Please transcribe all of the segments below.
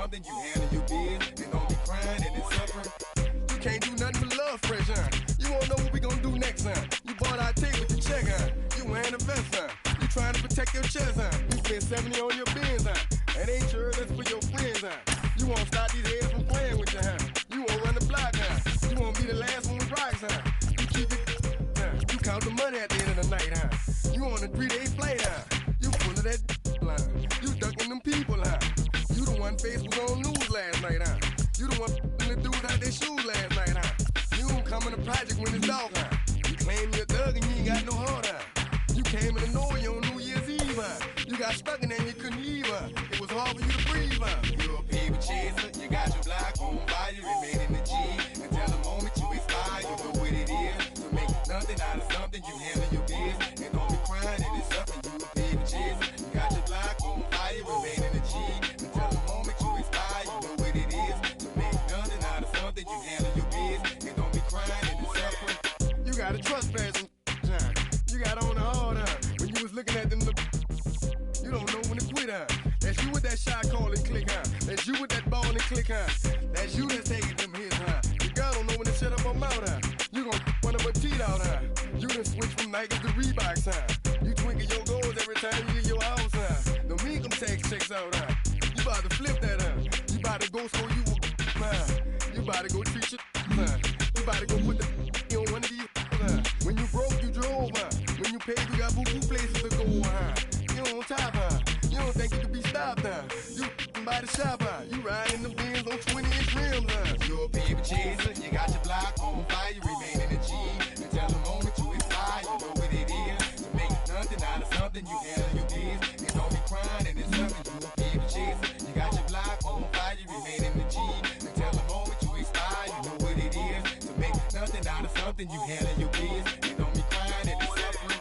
something, you handle your biz, and don't be crying and it's suffering. You can't do nothing but love fresh, huh? You won't know what we gonna do next, huh? You bought our tape with the check, huh? You wearing a vest, huh? You trying to protect your chest, huh? You spent 70 on your bins, huh? And ain't sure that's for your friends, huh? You won't stop these heads from playing with you, huh? You won't run the block, huh? You won't be the last one with rocks, huh? You keep it, huh? You count the money at the end of the night, huh? You on a 3-day flight, huh? You full of that line. You ducking them people, huh? You the one face was on news last night, huh? You the one the dudes out their shoes last night, huh? You don't come in the project when it's dark, huh? You claim you're a thug and you ain't got no heart, huh? You came in the North on New Year's Eve, huh? You got stuck and then you couldn't leave, huh? It was hard for you to breathe, huh? You're a paper chaser, you got your block on fire, remain in the G. Until the moment you expire, you know what it is. To make nothing out of something, you handle your biz. And don't be crying and it's something, you a paper chaser. You got your block on fire, remain in the G. Until the moment you expire, you know what it is. To make nothing out of something, you handle your biz. And don't be crying and it's suffering. You got a trespass and you got on the hard, huh? When you was looking at them, you don't know when to quit, huh? That's you with that shot call and click, huh? That's you with that ball and click, huh? That's you that's taking them hits, huh? The girl don't know when to shut up her mouth, huh? You gon' one of her teeth out, huh? You done switch from Nike to Reeboks, huh? You twinkle your goals every time you leave your house, huh? Don't make them tax checks out, huh? You about to flip that, huh? You about to go so you, huh? You about to go treat your, huh? You about to go put the on one of these, huh? When you broke, you drove, huh? When you paid, you got boo-boo places to go, huh? You on top, huh? You don't think you can be stopped, huh? You by the shop, huh? You riding the Benz on 20-inch rims, huh? You're a paper chaser, you got your block on fire, you remain in the G. Until the moment you expire, you know what it is. To make nothing out of something, you handle your biz. And don't be crying and it's something, you a paper chaser. You got your block on fire, you remain in the G. Until the moment you expire, you know what it is. To make nothing out of something, you handle your biz. And don't be crying and it's suffering.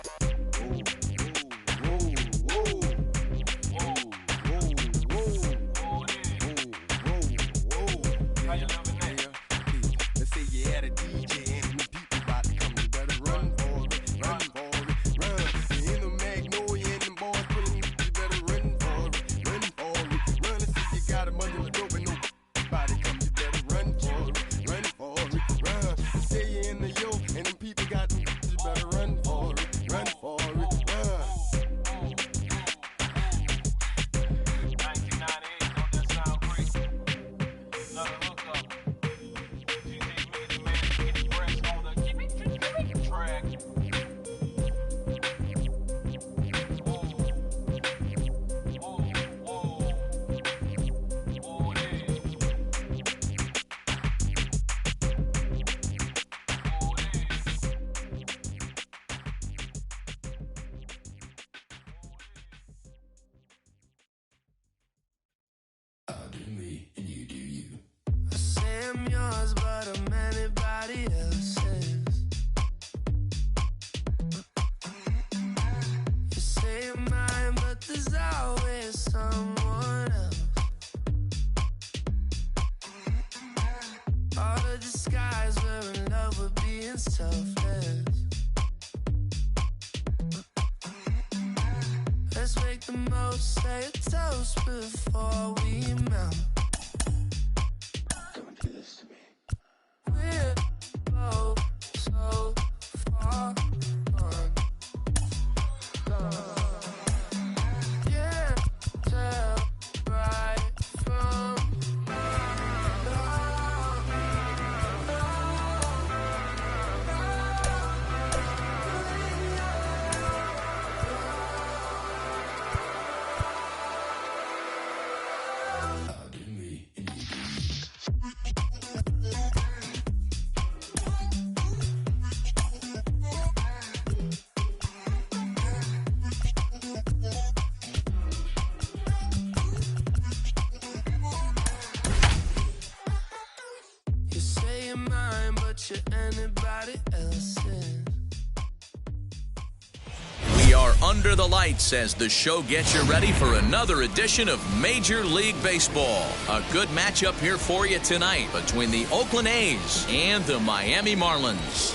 Under the lights as the show gets you ready for another edition of Major League Baseball. A good matchup here for you tonight between the Oakland A's and the Miami Marlins.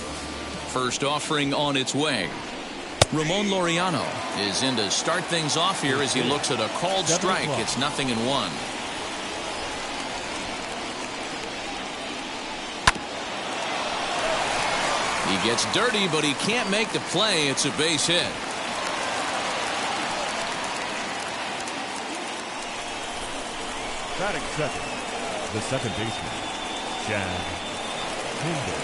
First offering on its way. Ramon Laureano is in to start things off here as he looks at a called strike. It's 0-1. He gets dirty, but he can't make the play. It's a base hit. Batting second, the second baseman, Chad Pinder.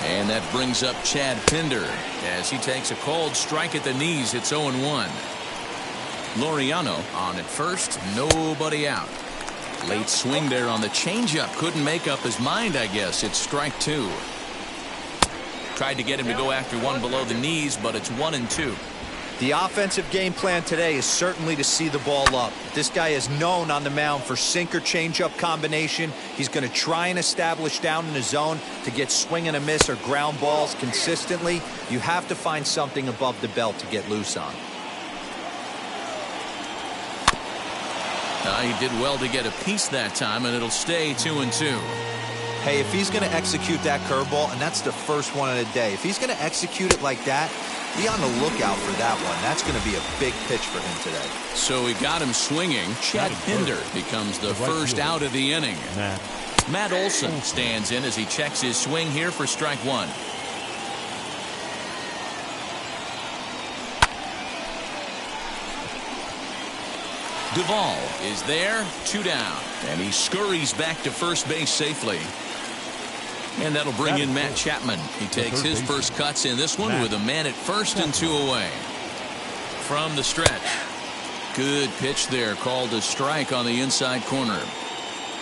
And that brings up Chad Pinder as he takes a cold strike at the knees. It's 0-1. Laureano on at first, nobody out. Late swing there on the changeup. Couldn't make up his mind, I guess. It's strike 2. Tried to get him to go after one below the knees, but it's 1-2. The offensive game plan today is certainly to see the ball up. This guy is known on the mound for sinker changeup combination. He's going to try and establish down in the zone to get swing and a miss or ground balls consistently. You have to find something above the belt to get loose on. He did well to get a piece that time, and it'll stay 2-2. Hey, if he's going to execute that curveball, and that's the first one of the day, if he's going to execute it like that, be on the lookout for that one. That's going to be a big pitch for him today. So he got him swinging. Chad Pinder becomes the first out of the inning. Matt Olson stands in as he checks his swing here for strike 1. Duvall is there, 2 down, and he scurries back to first base safely. And that'll bring in Matt Chapman. He takes his first cuts in this one with a man at first and 2 away. From the stretch. Good pitch there, called a strike on the inside corner.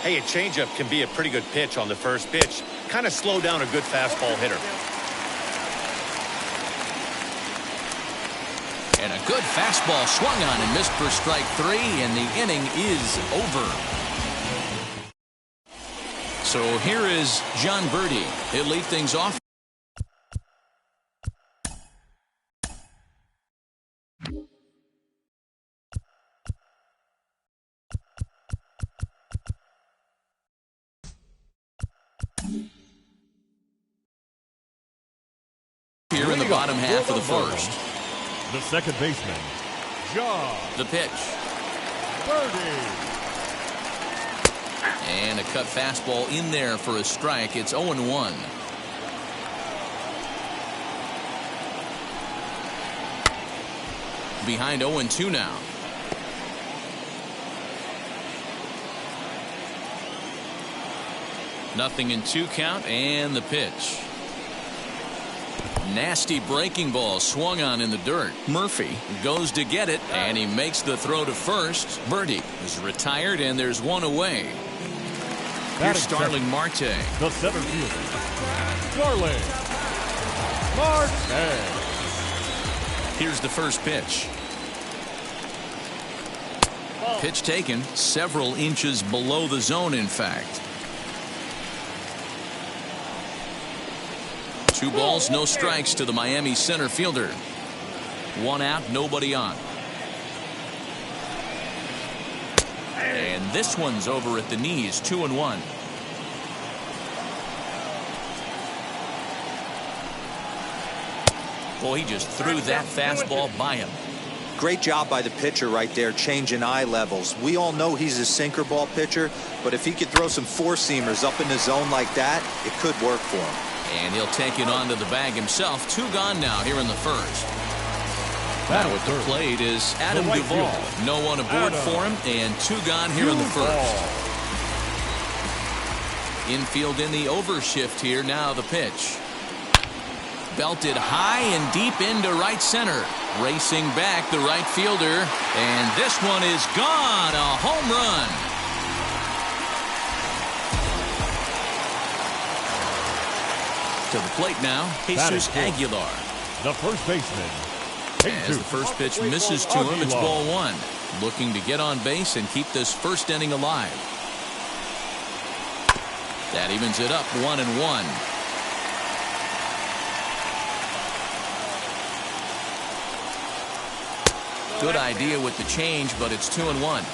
Hey, a changeup can be a pretty good pitch on the first pitch. Kind of slow down a good fastball hitter. And a good fastball swung on and missed for strike 3, and the inning is over. So here is John Birdie. He'll lead things off. Here in the bottom half of the first. The second baseman, John. The pitch. Birdie. And a cut fastball in there for a strike. It's 0-1. Behind 0-2 now. Nothing in 2 count, and the pitch. Nasty breaking ball swung on in the dirt. Murphy goes to get it, and he makes the throw to first. Birdie is retired, and there's 1 away. Here's Starling Marte. The center fielder, Starling Marte. Here's the first pitch. Pitch taken several inches below the zone, in fact. 2 balls, no strikes to the Miami center fielder. 1 out, nobody on. And this one's over at the knees, 2-1. Boy, he just threw that fastball by him. Great job by the pitcher right there, changing eye levels. We all know he's a sinker ball pitcher, but if he could throw some 4-seamers up in the zone like that, it could work for him. And he'll take it onto the bag himself. 2 gone now here in the first. Now at the plate is Adam Duvall. No one aboard for him, and 2 gone here in the first. Infield in the overshift here. Now the pitch. Belted high and deep into right center. Racing back the right fielder. And this one is gone. A home run. To the plate now, Jesus Aguilar. The first baseman. As the first pitch misses to him, it's ball 1. Looking to get on base and keep this first inning alive. That evens it up 1-1. Good idea with the change, but it's 2-1.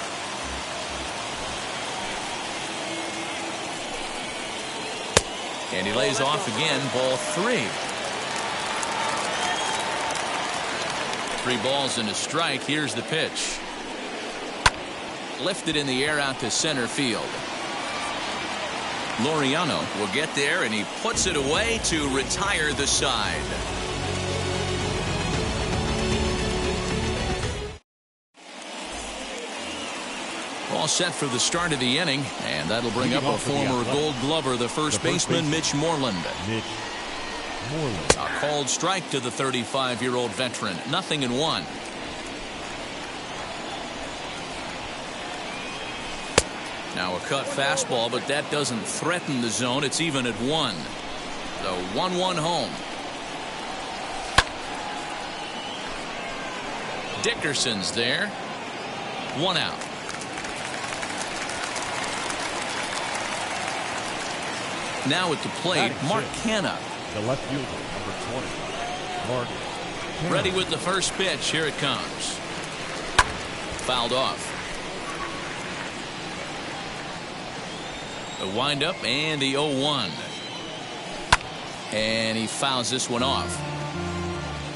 And he lays off again, ball 3. 3 balls and a strike. Here's the pitch. Lifted in the air out to center field. Laureano will get there, and he puts it away to retire the side. All set for the start of the inning, and that'll bring up a former Gold Glover, the first baseman, Mitch Moreland. A called strike to the 35-year-old veteran. 0-1. Now a cut fastball, but that doesn't threaten the zone. It's even at 1. So 1-1 home. Dickerson's there. 1 out. Now at the plate, Mark Canha. The left fielder, number 20. Mark Canha. Ready with the first pitch. Here it comes. Fouled off. The windup and the 0-1. And he fouls this one off.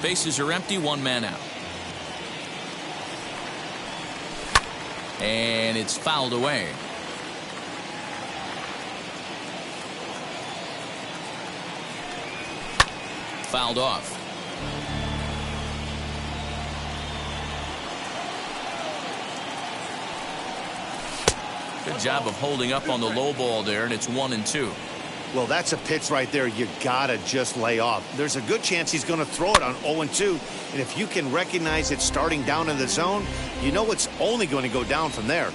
Bases are empty, 1 man out. And it's fouled away. Fouled off. Good job of holding up on the low ball there, and it's 1-2. Well, that's a pitch right there you gotta just lay off. There's a good chance he's going to throw it on 0-2, and if you can recognize it starting down in the zone, you know it's only going to go down from there.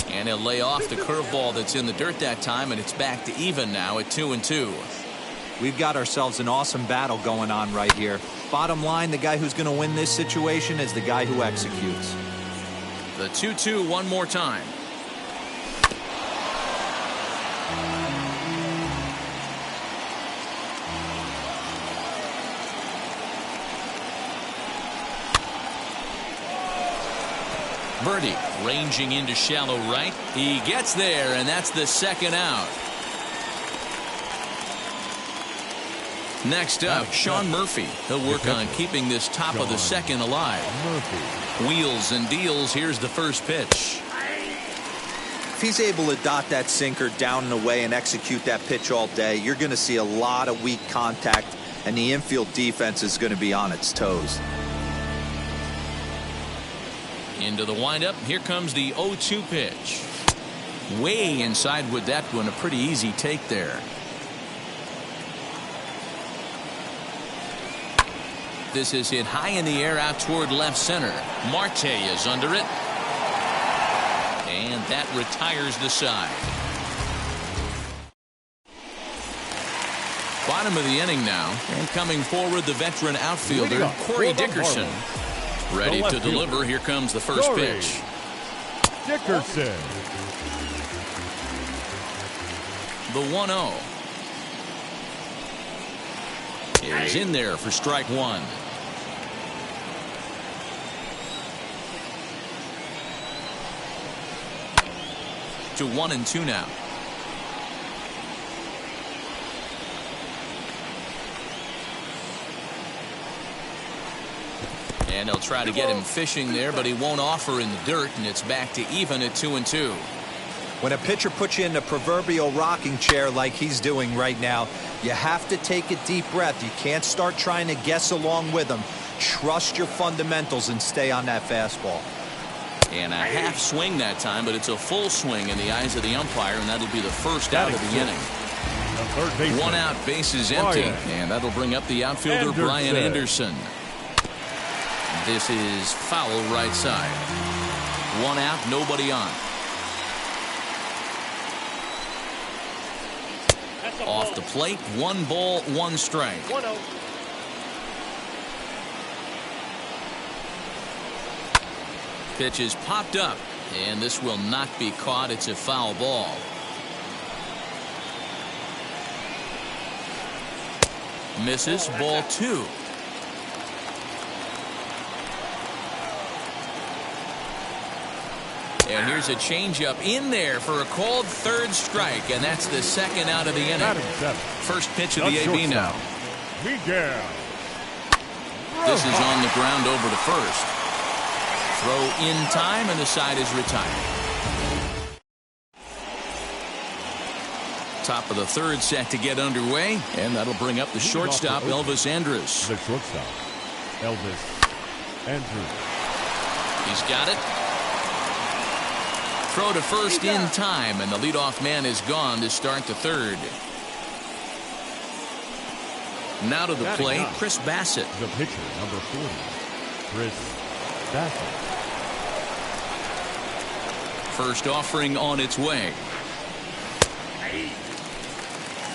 And he'll lay off the curveball that's in the dirt that time, and it's back to even now at 2-2. We've got ourselves an awesome battle going on right here. Bottom line, the guy who's going to win this situation is the guy who executes. The 2-2 one more time. Birdie ranging into shallow right. He gets there, and that's the 2nd out. Next up, Sean Murphy. He'll work on keeping this top of the 2nd alive. Wheels and deals. Here's the first pitch. If he's able to dot that sinker down and away and execute that pitch all day, you're going to see a lot of weak contact, and the infield defense is going to be on its toes. Into the windup. Here comes the 0-2 pitch. Way inside with that one. A pretty easy take there. This is hit high in the air out toward left center. Marte is under it. And that retires the side. Bottom of the inning now. And coming forward, the veteran outfielder, Corey Dickerson. Ready to deliver. Here comes the first pitch. Dickerson. The 1-0 is in there for strike 1. To 1-2 now. And they'll try to get him fishing there, but he won't offer in the dirt, and it's back to even at 2-2. When a pitcher puts you in the proverbial rocking chair like he's doing right now, you have to take a deep breath. You can't start trying to guess along with him. Trust your fundamentals and stay on that fastball. And a half swing that time, but it's a full swing in the eyes of the umpire, and that'll be the first out of the inning. 1 out, bases empty, and that'll bring up the outfielder Brian Anderson. This is foul right side. 1 out, nobody on. Off the plate, 1 ball, 1 strike. 1-0. Pitch is popped up, and this will not be caught. It's a foul ball. Misses, ball 2. And here's a changeup in there for a called 3rd strike, and that's the 2nd out of the inning. First pitch of the AB now. Miguel. This is on the ground over to first. Throw in time, and the side is retired. Top of the third set to get underway, and that'll bring up the shortstop, Elvis Andrus. The shortstop, Elvis Andrus. He's got it. Throw to first in time, and the leadoff man is gone to start the third. Now to the plate, Chris Bassett. The pitcher, number 40, Chris Bassett. First offering on its way.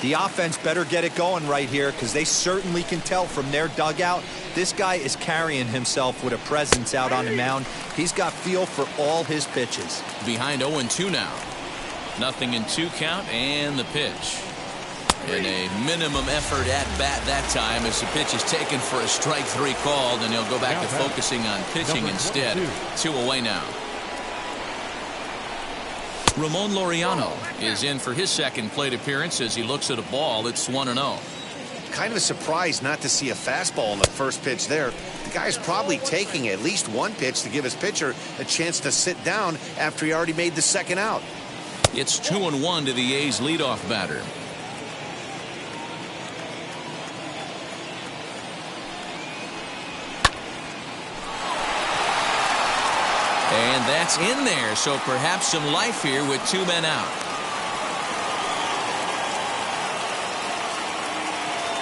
The offense better get it going right here, because they certainly can tell from their dugout this guy is carrying himself with a presence out on the mound. He's got feel for all his pitches. Behind 0-2 now. Nothing in 2 count, and the pitch. And a minimum effort at bat that time as the pitch is taken for a strike 3 called, and he'll go back to focusing on pitching instead. 2 away now. Ramon Laureano is in for his second plate appearance as he looks at a ball. It's 1-0. Kind of a surprise not to see a fastball on the first pitch there. The guy's probably taking at least one pitch to give his pitcher a chance to sit down after he already made the second out. It's 2-1 to the A's leadoff batter. And that's in there, so perhaps some life here with 2 men out.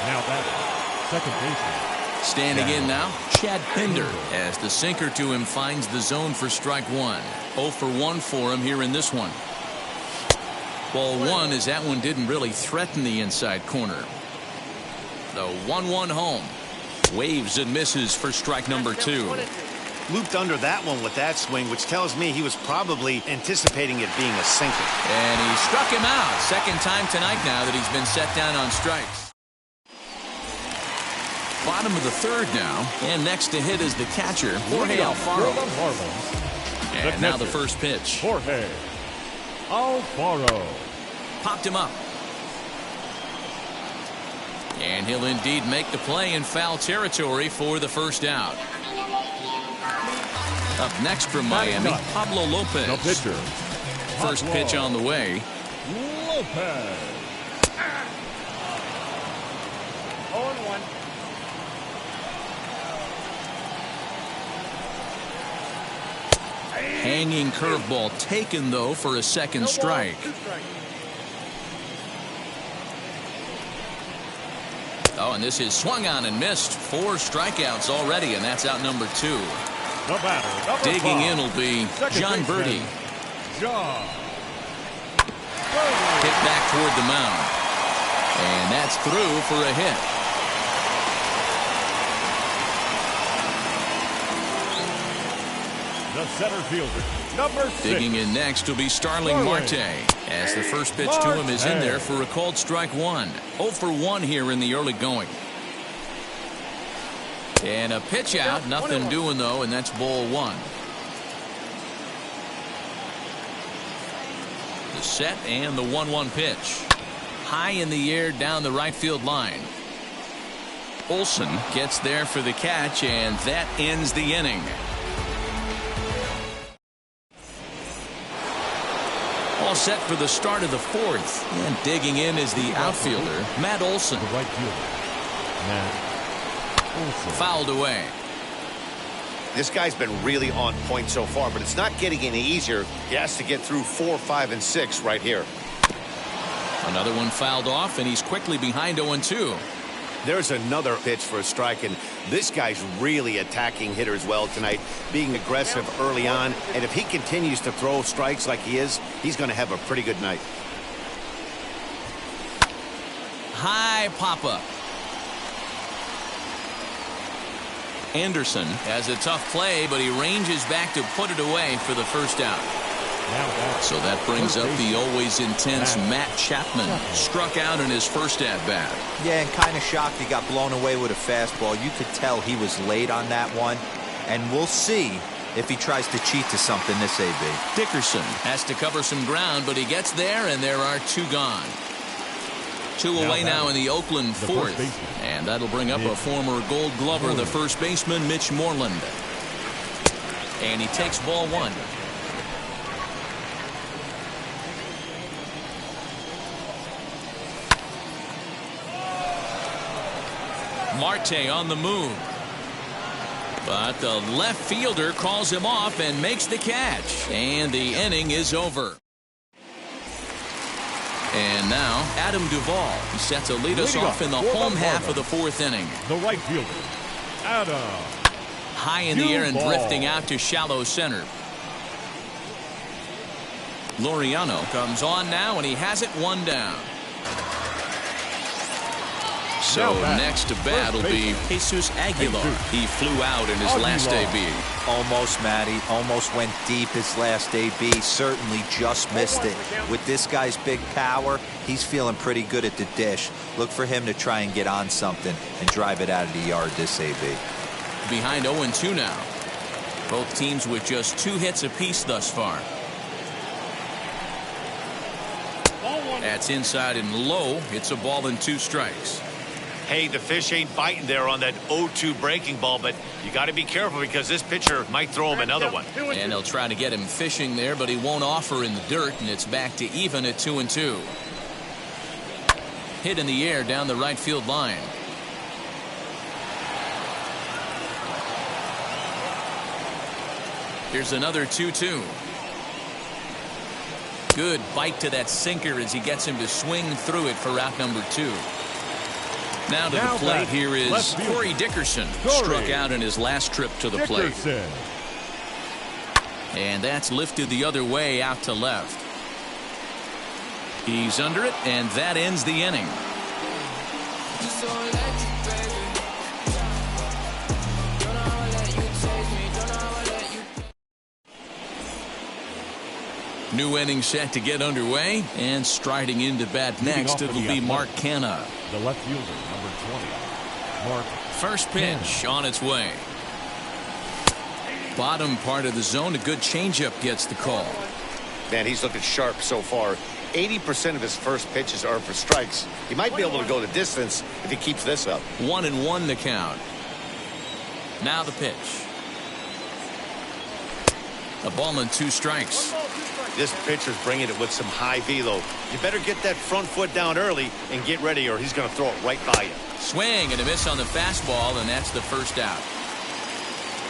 Now batting, second baseman. Standing in now, Chad Pinder, as the sinker to him finds the zone for strike 1. 0 for 1 for him here in this one. Ball 1 as that one didn't really threaten the inside corner. The 1-1 home. Waves and misses for strike number 2. Looped under that one with that swing, which tells me he was probably anticipating it being a sinker. And he struck him out. Second time tonight now that he's been set down on strikes. Bottom of the third now, and next to hit is the catcher, Jorge Alfaro. And now the first pitch. Jorge Alfaro. Popped him up. And he'll indeed make the play in foul territory for the first out. Up next from Miami, Pablo Lopez. The pitcher. First pitch on the way. Lopez. 0-1. Hanging curveball taken, though, for a second strike. Oh, and this is swung on and missed. 4 strikeouts already, and that's out number 2. The batter, Digging in will be John Birdie. John Hit back toward the mound. And that's through for a hit. The center fielder, number 6. Digging in next will be Starling Marte, as the first pitch to him is in there for a called strike 1. 0 for 1 here in the early going. And a pitch out, nothing doing though, and that's ball 1. The set and the 1-1 pitch. High in the air down the right field line. Olsen gets there for the catch, and that ends the inning. All set for the start of the 4th. And digging in is the outfielder, Matt Olsen. The right fielder, Matt Olsen. Fouled away. This guy's been really on point so far, but it's not getting any easier. He has to get through 4, 5, and 6 right here. Another one fouled off, and he's quickly behind 0-2. There's another pitch for a strike, and this guy's really attacking hitters well tonight, being aggressive early on, and if he continues to throw strikes like he is, he's going to have a pretty good night. High pop-up. Anderson has a tough play, but he ranges back to put it away for the first out. So that brings up the always intense Matt Chapman. Struck out in his first at-bat. Yeah, and kind of shocked he got blown away with a fastball. You could tell he was late on that one. And we'll see if he tries to cheat to something this AB. Dickerson has to cover some ground, but he gets there, and there are 2 gone. 2 away now in the Oakland 4th. And that'll bring up a former Gold Glover, the first baseman, Mitch Moreland. And he takes ball 1. Marte on the move. But the left fielder calls him off and makes the catch. And the inning is over. And now, Adam Duvall set to lead us off in the home half of the fourth inning. The right fielder, Adam. High in the air and drifting out to shallow center. Laureano comes on now, and he has it one down. So next to bat will be Jesus Aguilar. He flew out in his last AB. Almost, Matty. Almost went deep his last AB. Certainly just missed it. With this guy's big power, he's feeling pretty good at the dish. Look for him to try and get on something and drive it out of the yard this AB. Behind 0-2 now. Both teams with just 2 hits apiece thus far. That's inside and low. It's a ball and 2 strikes. Hey, the fish ain't biting there on that 0-2 breaking ball, but you got to be careful because this pitcher might throw him another one. And they'll try to get him fishing there, but he won't offer in the dirt, and it's back to even at 2-2. Hit in the air down the right field line. Here's another 2-2. Good bite to that sinker as he gets him to swing through it for out number 2. Now to the plate here is Corey Dickerson. Struck out in his last trip to the plate. And that's lifted the other way out to left. He's under it, and that ends the inning. New inning set to get underway, and striding into bat next, it'll be Mark Canha. The left fielder, number 20, Mark. First pitch on its way. Bottom part of the zone, a good changeup gets the call. Man, he's looking sharp so far. 80% of his first pitches are for strikes. He might be able to go the distance if he keeps this up. 1-1 the count. Now the pitch. A ball and 2 strikes. This pitcher's bringing it with some high velo. You better get that front foot down early and get ready, or he's going to throw it right by you. Swing and a miss on the fastball, and that's the first out.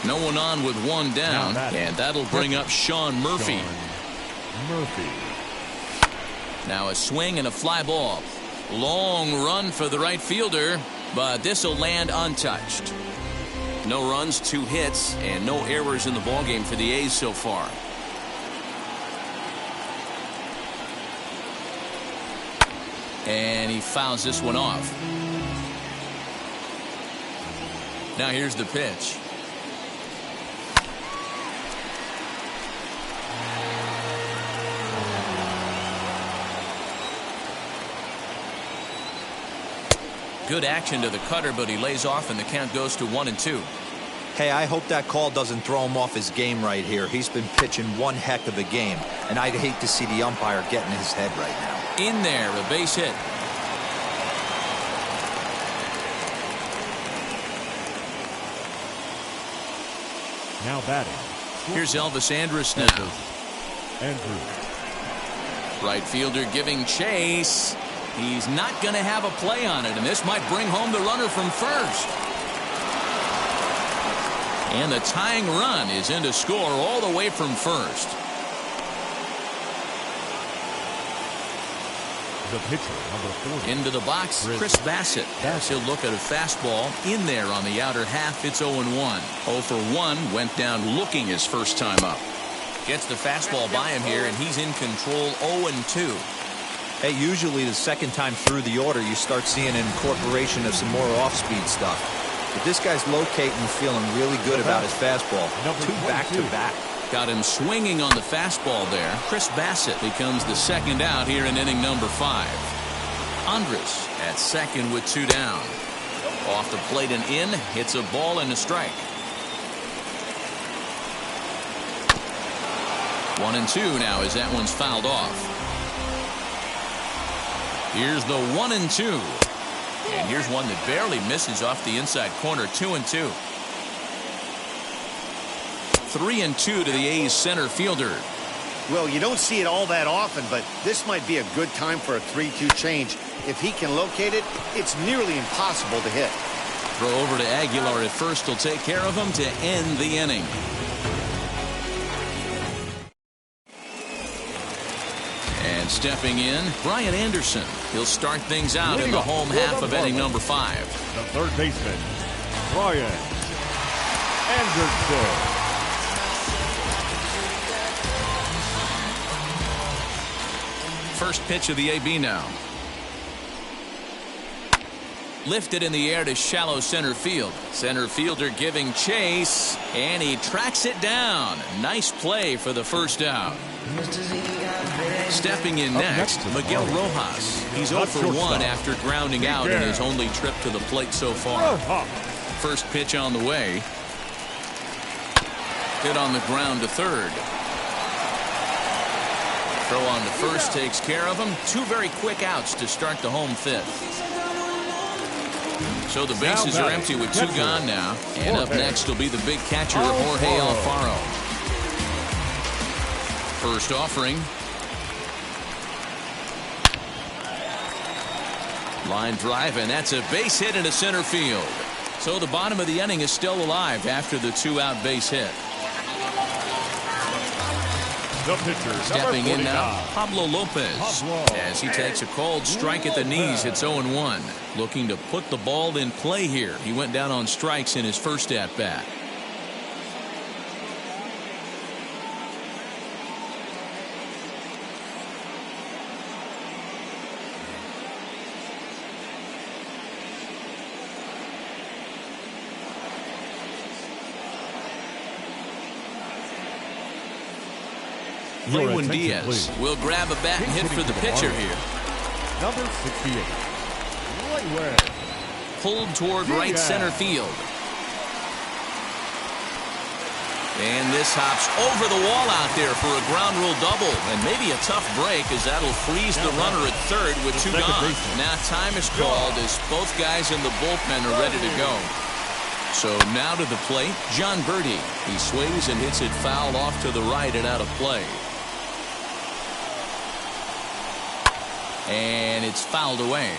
No one on with 1 down, and that'll bring up Sean Murphy. Now a swing and a fly ball. Long run for the right fielder, but this will land untouched. No runs, 2 hits, and no errors in the ballgame for the A's so far. And he fouls this one off. Now here's the pitch. Good action to the cutter, but he lays off and the count goes to 1-2. Hey, I hope that call doesn't throw him off his game right here. He's been pitching one heck of a game, and I'd hate to see the umpire get in his head right now. In there, a base hit. Now batting. Here's Elvis Andrus now. Andrews. Right fielder giving chase. He's not going to have a play on it, and this might bring home the runner from first. And the tying run is in to score all the way from first. The pitcher, number 40. Into the box, Chris Bassett. He'll look at a fastball in there on the outer half. It's 0-1. 0 for 1 went down looking his first time up. Gets the fastball by him here, and he's in control. 0-2. Hey, usually the second time through the order, you start seeing an incorporation of some more off-speed stuff. But this guy's locating and feeling really good about his fastball. 2 back-to-back. Got him swinging on the fastball there. Chris Bassett becomes the second out here in inning number 5. Andrus at second with 2 down. Off the plate and in. Hits a ball and a strike. 1-2 now as that one's fouled off. Here's the 1-2. And here's one that barely misses off the inside corner. 2-2. 3-2 to the A's center fielder. Well, you don't see it all that often, but this might be a good time for a 3-2 change. If he can locate it, it's nearly impossible to hit. Throw over to Aguilar at first will take care of him to end the inning. And stepping in, Brian Anderson. He'll start things out in the home half of inning number 5. The third baseman, Brian Anderson. First pitch of the AB now. Lifted in the air to shallow center field. Center fielder giving chase, and he tracks it down. Nice play for the first out. Stepping in next, Miguel Rojas. He's 0 for 1 after grounding out in his only trip to the plate so far. First pitch on the way. Hit on the ground to third. Throw on to first takes care of him. 2 very quick outs to start the home 5th. So the bases are empty with 2 gone now. And up next will be the big catcher, Jorge Alfaro. First offering. Line drive, and that's a base hit into center field. So the bottom of the inning is still alive after the 2-out base hit. The pitcher, stepping in now, Pablo Lopez. As he takes a cold strike at the knees, it's 0-1. Looking to put the ball in play here. He went down on strikes in his first at-bat. Lewin Diaz will grab a bat and hit for the pitcher here. Number 68. Right. Pulled toward right center field. And this hops over the wall out there for a ground rule double. And maybe a tough break as that'll freeze the runner at third with 2 gone. Now time is called as both guys in the bullpen are ready to go. So now to the plate, John Birdie. He sways and hits it foul off to the right and out of play. And it's fouled away.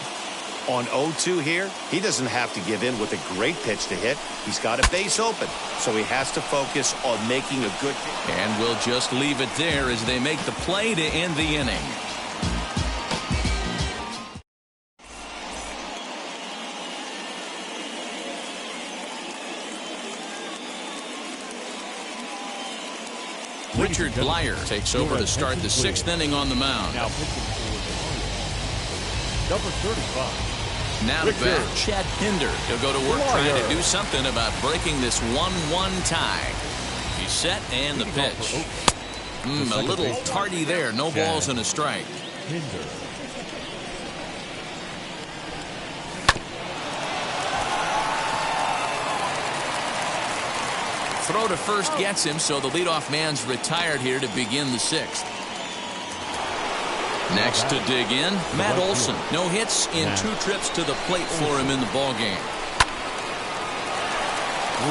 On 0-2 here, he doesn't have to give in with a great pitch to hit. He's got a base open, so he has to focus on making a good hit. And we'll just leave it there as they make the play to end the inning. Richard Blyer takes over to start the 6th inning on the mound. Now pitching for number 35. Now to bat, Chad Pinder. He'll go to work trying to do something about breaking this 1-1 tie. He's set and the pitch. A little tardy there. No balls and a strike. Pinder. Throw to first gets him, so the leadoff man's retired here to begin the 6th. Next to dig in, Matt Olson. No hits in 2 trips to the plate for him in the ballgame.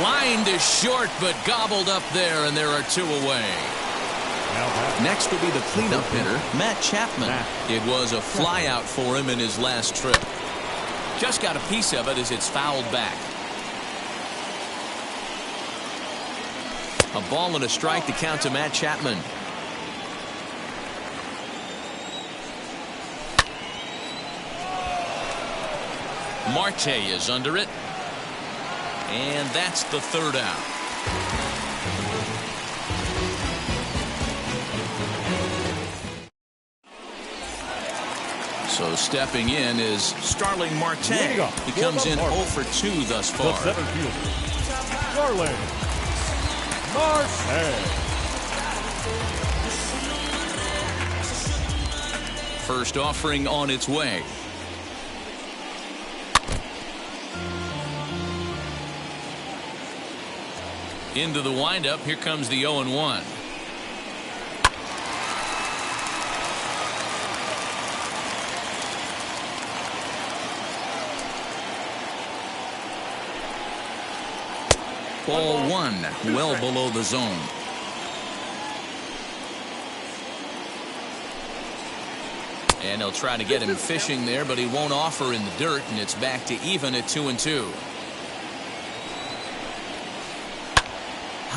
Lined is short, but gobbled up there, and there are 2 away. Next will be the cleanup hitter, Matt Chapman. It was a flyout for him in his last trip. Just got a piece of it as it's fouled back. A ball and a strike to count to Matt Chapman. Marte is under it. And that's the 3rd out. So stepping in is Starling Marte. He comes in 0 for 2 thus far. The center fielder, Starling Marte. First offering on its way. Into the windup. Here comes the 0-1. Ball 1, well below the zone. And they'll try to get him fishing there, but he won't offer in the dirt, and it's back to even at 2-2.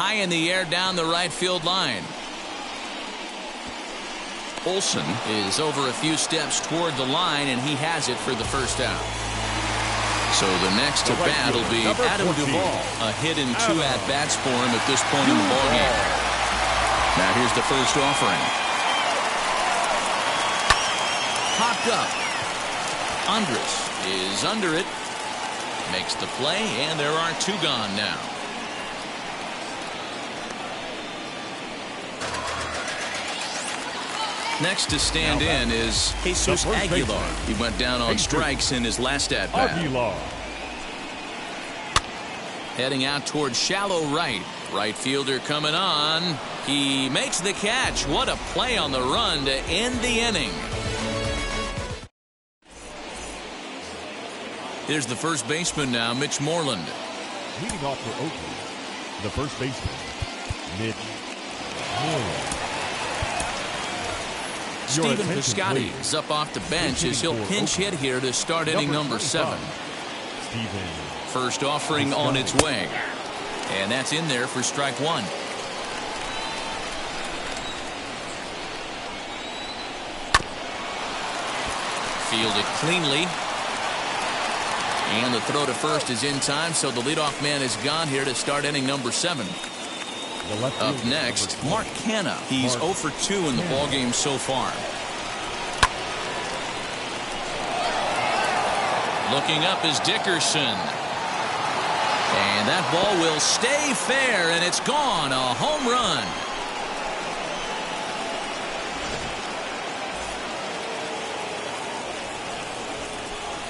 high in the air down the right field line. Olsen is over a few steps toward the line, and he has it for the first out. So the next at bat will be Adam Duvall. A hit in 2 at-bats for him at this point in the ballgame. Now here's the first offering. Popped up. Andrus is under it. Makes the play, and there are 2 gone now. Next to stand in is Jesus Aguilar. He went down on strikes in his last at-bat. Aguilar. Heading out towards shallow right. Right fielder coming on. He makes the catch. What a play on the run to end the inning. Here's the first baseman now, Mitch Moreland. Leading off for Oakland, the first baseman, Mitch Moreland. Stephen Piscotty is up off the bench as he'll pinch hit here to start inning number 7. First offering on its way. And that's in there for strike 1. Fielded cleanly. And the throw to first is in time, so the leadoff man is gone here to start inning number 7. Up next, Mark Canha. He's 0 for 2 in the ballgame so far. Looking up is Dickerson. And that ball will stay fair, and it's gone. A home run.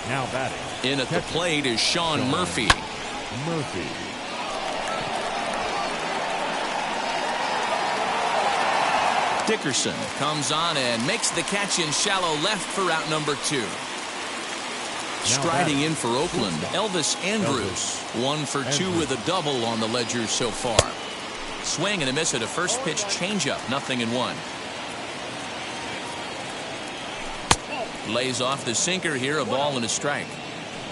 Now batting. In at the plate is Sean Murphy. Dickerson comes on and makes the catch in shallow left for out number 2. Striding in for Oakland, Elvis Andrus. 1 for 2 with a double on the ledger so far. Swing and a miss at a first pitch changeup. 0-1. Lays off the sinker here. A ball and a strike.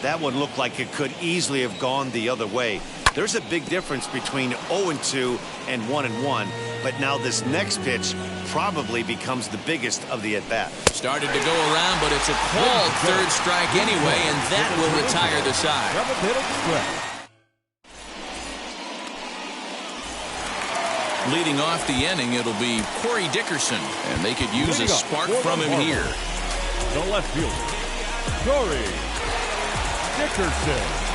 That one looked like it could easily have gone the other way. There's a big difference between 0-2 and 1-1. But now this next pitch probably becomes the biggest of the at-bat. Started to go around, but it's a called third strike anyway, and that will retire the side. Leading off the inning, it'll be Corey Dickerson, and they could use a spark from him here. The left fielder, Corey Dickerson.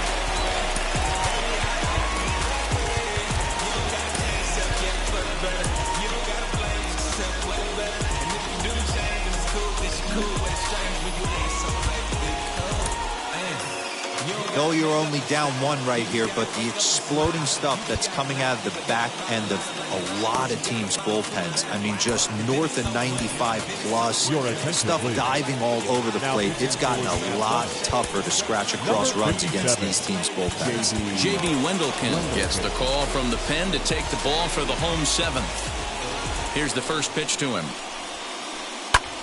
Though you're only down 1 right here, but the exploding stuff that's coming out of the back end of a lot of teams' bullpens. I mean, just north of 95 plus. Stuff diving all over the plate. It's gotten a lot tougher to scratch across runs against these teams' bullpens. J.B. Wendelken gets the call from the pen to take the ball for the home 7th. Here's the first pitch to him.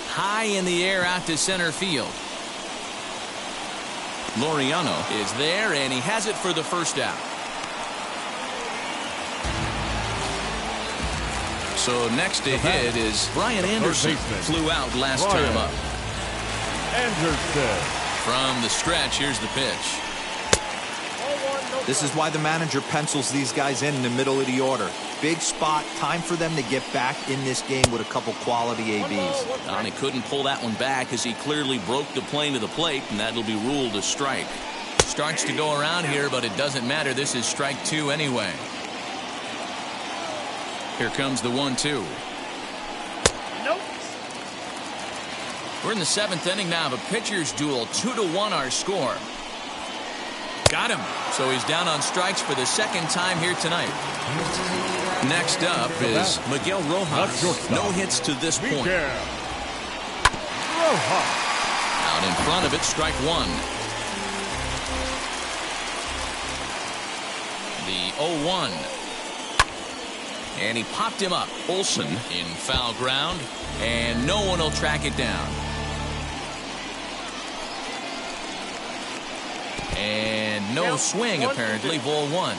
High in the air out to center field. Laureano is there, and he has it for the first out. So next to hit is Brian Anderson. Flew out last time up. Anderson. From the stretch, here's the pitch. This is why the manager pencils these guys in the middle of the order. Big spot, time for them to get back in this game with a couple quality ABs. And he couldn't pull that one back as he clearly broke the plane to the plate, and that'll be ruled a strike. Starts to go around here, but it doesn't matter. This is strike 2 anyway. Here comes the 1-2. Nope. We're in the 7th inning now of a pitcher's duel. 2-1 our score. Got him. So he's down on strikes for the 2nd time here tonight. Next up is Miguel Rojas. No hits to this point. Out in front of it, strike 1. The 0-1. And he popped him up. Olsen in foul ground, and no one will track it down. And no swing, apparently. Ball 1.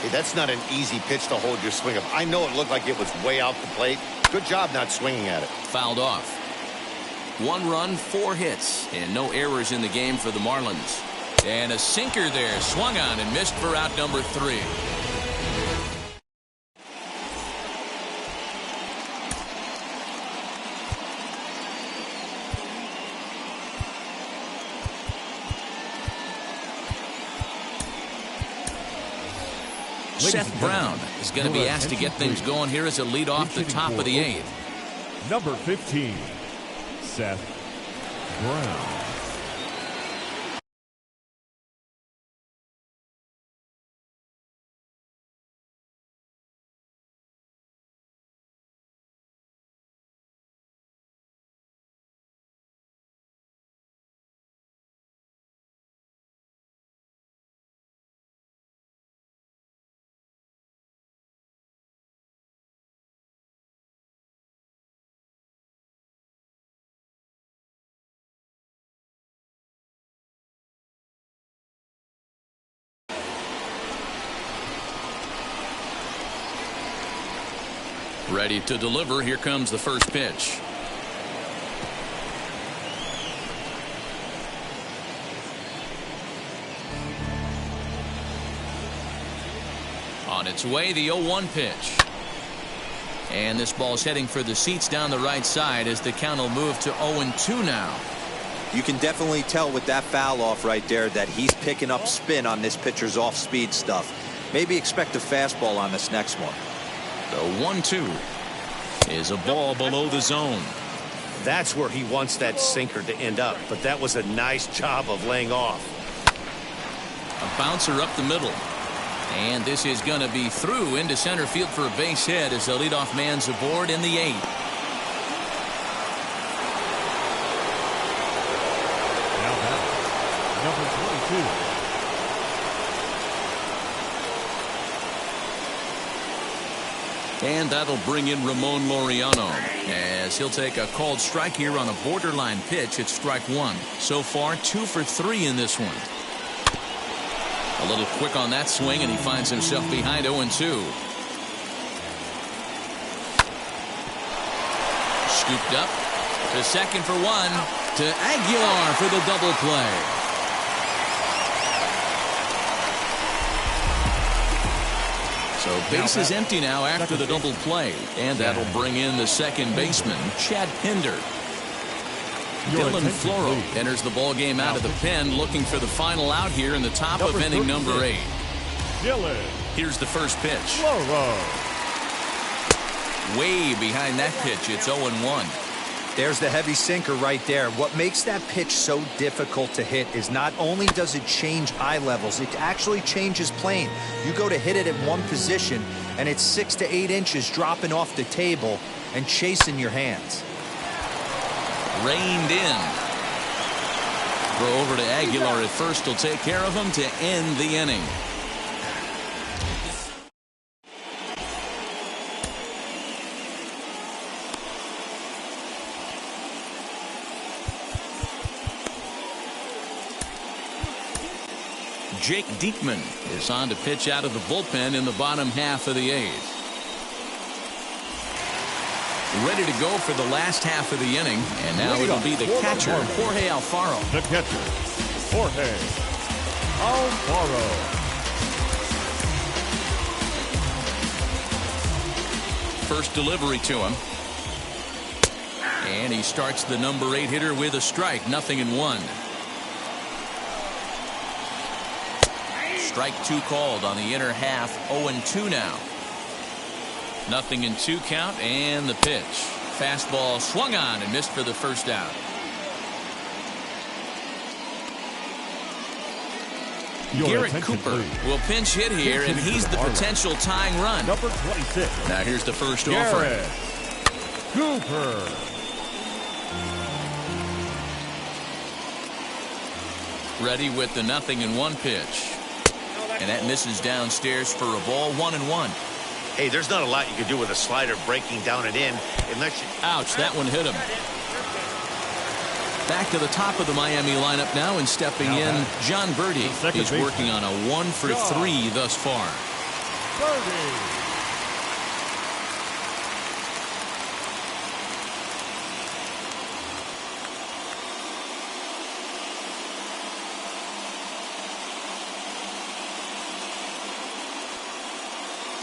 Hey, that's not an easy pitch to hold your swing up. I know it looked like it was way out the plate. Good job not swinging at it. Fouled off. 1 run, 4 hits, and no errors in the game for the Marlins. And a sinker there, swung on and missed for out number 3. Seth Brown is going to be asked to get things going here as a lead off the top of the 8th. Number 15, Seth Brown. Ready to deliver. Here comes the first pitch. On its way, the 0-1 pitch. And this ball's heading for the seats down the right side as the count will move to 0-2 now. You can definitely tell with that foul off right there that he's picking up spin on this pitcher's off-speed stuff. Maybe expect a fastball on this next one. The 1-2 is a ball below the zone. That's where he wants that sinker to end up, but that was a nice job of laying off. A bouncer up the middle. And this is going to be through into center field for a base hit as the leadoff man's aboard in the 8th. Now back, number 22. And that'll bring in Ramon Laureano as he'll take a called strike here on a borderline pitch at strike 1. So far 2 for 3 in this one. A little quick on that swing and he finds himself behind 0-2. Scooped up to second for 1 to Aguilar for the double play. So base is empty now after the double play, and that'll bring in the second baseman, Chad Pinder. Dylan Floro enters the ball game out of the pen, looking for the final out here in the top of inning number 8. Dylan. Here's the first pitch. Floro. Way behind that pitch, it's 0-1. There's the heavy sinker right there. What makes that pitch so difficult to hit is not only does it change eye levels, it actually changes plane. You go to hit it at one position, and it's 6 to 8 inches dropping off the table and chasing your hands. Reined in. Throw over to Aguilar at first. Will take care of him to end the inning. Jake Diekman is on to pitch out of the bullpen in the bottom half of the 8th. Ready to go for the last half of the inning, and now it'll be the catcher, Jorge Alfaro. The catcher, Jorge Alfaro. First delivery to him. And he starts the number 8 hitter with a strike, 0-1. Strike 2 called on the inner half, 0-2 now. 0-2 count, and the pitch. Fastball swung on and missed for the first out. Garrett Cooper will pinch hit here, and he's the potential tying run. Number 26. Now here's the first Garrett offer. Cooper. Ready with the 0-1 pitch. And that misses downstairs for a ball, 1-1. Hey, there's not a lot you can do with a slider breaking down and in unless you... Ouch, that one hit him. Back to the top of the Miami lineup now, and stepping in, John Birdie. He's working on a 1 for 3 thus far. 30.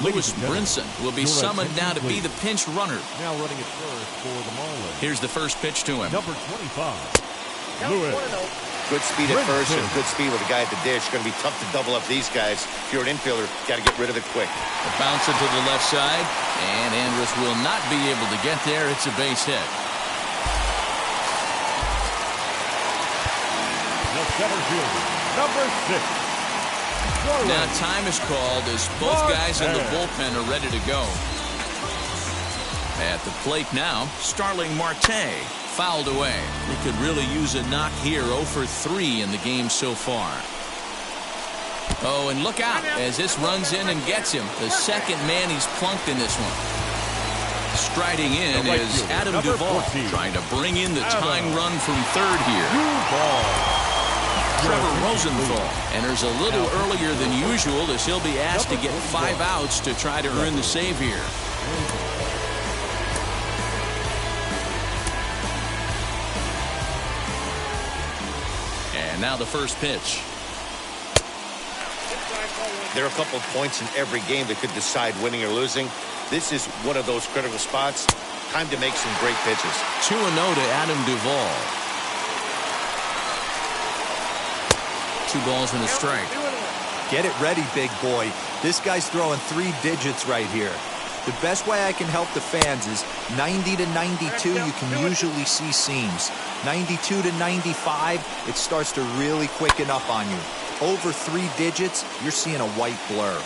Lewis Brinson will be summoned now to be the pinch runner. Now running it first for the Marlins. Here's the first pitch to him. Number 25, Lewis. Good speed at first and Brinson. good speed with the guy at the dish. Going to be tough to double up these guys. If you're an infielder, got to get rid of it quick. A bounce into the left side, and Andrus will not be able to get there. It's a base hit. The center fielder, number 6. Now time is called as both guys in the bullpen are ready to go. At the plate now, Starling Marte fouled away. He could really use a knock here. 0 for 3 in the game so far. Oh, and look out as this runs in and gets him. The second man he's plunked in this one. Striding in is Adam Duvall, trying to bring in the tying run from third here. Trevor Rosenthal enters a little earlier than usual as he'll be asked to get 5 outs to try to earn the save here. And now the first pitch. There are a couple of points in every game that could decide winning or losing. This is one of those critical spots. Time to make some great pitches. 2-0 to Adam Duvall. 2 balls and a strike. Get it ready, big boy. This guy's throwing 3 digits right here. The best way I can help the fans is 90 to 92, you can usually see seams. 92 to 95, it starts to really quicken up on you. Over 3 digits, you're seeing a white blur.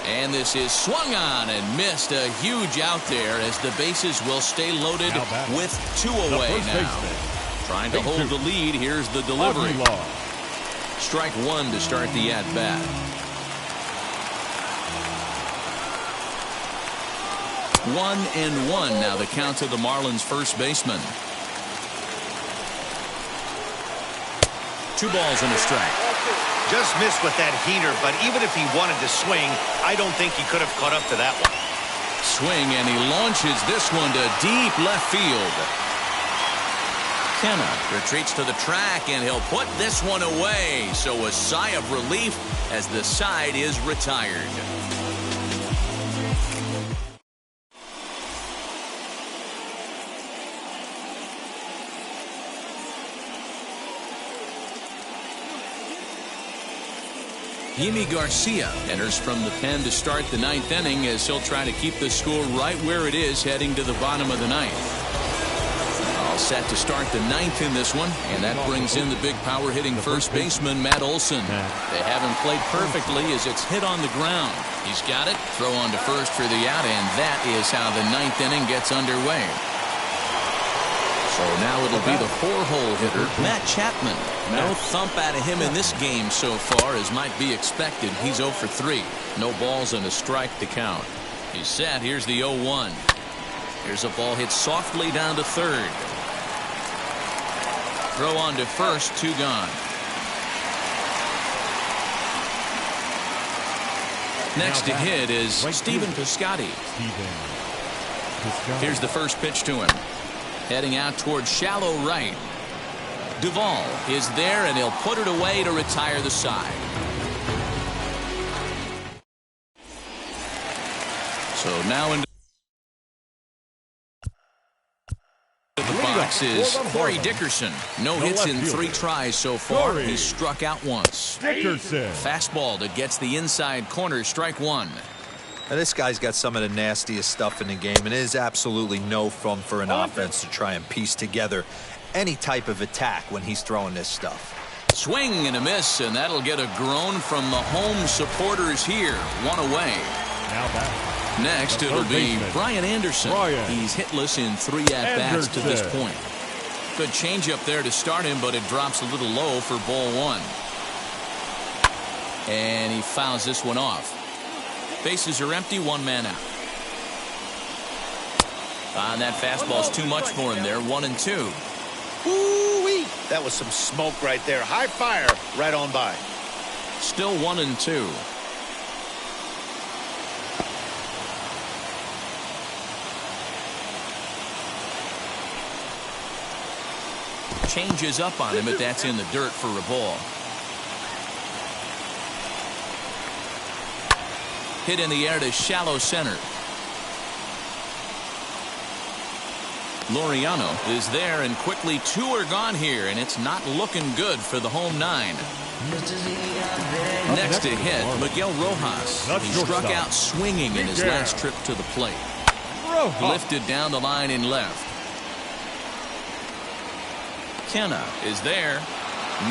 And this is swung on and missed. A huge out there as the bases will stay loaded with 2 away now. Trying to hold the lead. Here's the delivery. Strike 1 to start the at-bat. 1-1 now the count to the Marlins first baseman. 2 balls and a strike. Just missed with that heater, but even if he wanted to swing, I don't think he could have caught up to that one. Swing, and he launches this one to deep left field. Kenna retreats to the track, and he'll put this one away. So a sigh of relief as the side is retired. Yimi Garcia enters from the pen to start the 9th inning as he'll try to keep the score right where it is heading to the bottom of the 9th. All set to start the 9th in this one, and that brings in the big power hitting first baseman Matt Olson. They haven't played perfectly as it's hit on the ground. He's got it, throw on to first for the out, and that is how the 9th inning gets underway. So now it'll be the 4-hole hitter, Matt Chapman. No thump out of him in this game so far as might be expected. He's 0 for 3. No balls and a strike to count. He's set. Here's the 0-1. Here's a ball hit softly down to third. Throw on to first, 2 gone. Next to hit is Stephen Piscotty. Here's the first pitch to him. Heading out towards shallow right. Duvall is there, and he'll put it away to retire the side. So now into the box is Corey Dickerson. No hits in 3 tries so far. He's struck out once. Dickerson. Fastball that gets the inside corner, strike 1. Now, this guy's got some of the nastiest stuff in the game, and it is absolutely no fun for an offense to try and piece together any type of attack when he's throwing this stuff. Swing and a miss, and that'll get a groan from the home supporters here. 1 away. Now back. Next, it'll be Brian Anderson. He's hitless in 3 at-bats to this point. Good changeup there to start him, but it drops a little low for ball 1. And he fouls this one off. Bases are empty, 1 man out. And that fastball's too much for him there, 1-2. Woo-wee! That was some smoke right there. High fire right on by. Still 1-2. Changes up on him, but that's in the dirt for a ball. Hit in the air to shallow center. Laureano is there, and quickly 2 are gone here, and it's not looking good for the home 9. Next to hit, Miguel Rojas. He struck out swinging in his last trip to the plate. Lifted down the line in left. Kenna is there,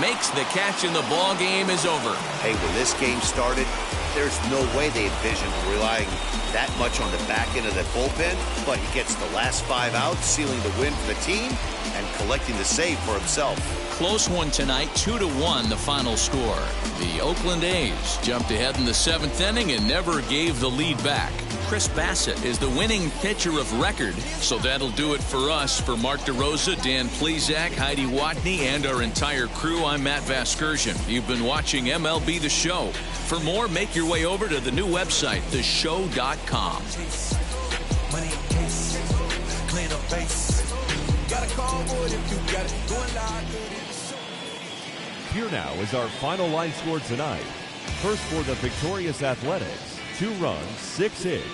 makes the catch, and the ball game is over. Hey, when this game started, there's no way they envisioned relying that much on the back end of the bullpen, but he gets the last 5 outs, sealing the win for the team and collecting the save for himself. Close one tonight, 2-1 the final score. The Oakland A's jumped ahead in the 7th inning and never gave the lead back. Chris Bassett is the winning pitcher of record. So that'll do it for us. For Mark DeRosa, Dan Plesac, Heidi Watney, and our entire crew, I'm Matt Vasgersian. You've been watching MLB The Show. For more, make your way over to the new website, theshow.com. Here now is our final line score tonight. First for the victorious Athletics, 2 runs, 6 hits,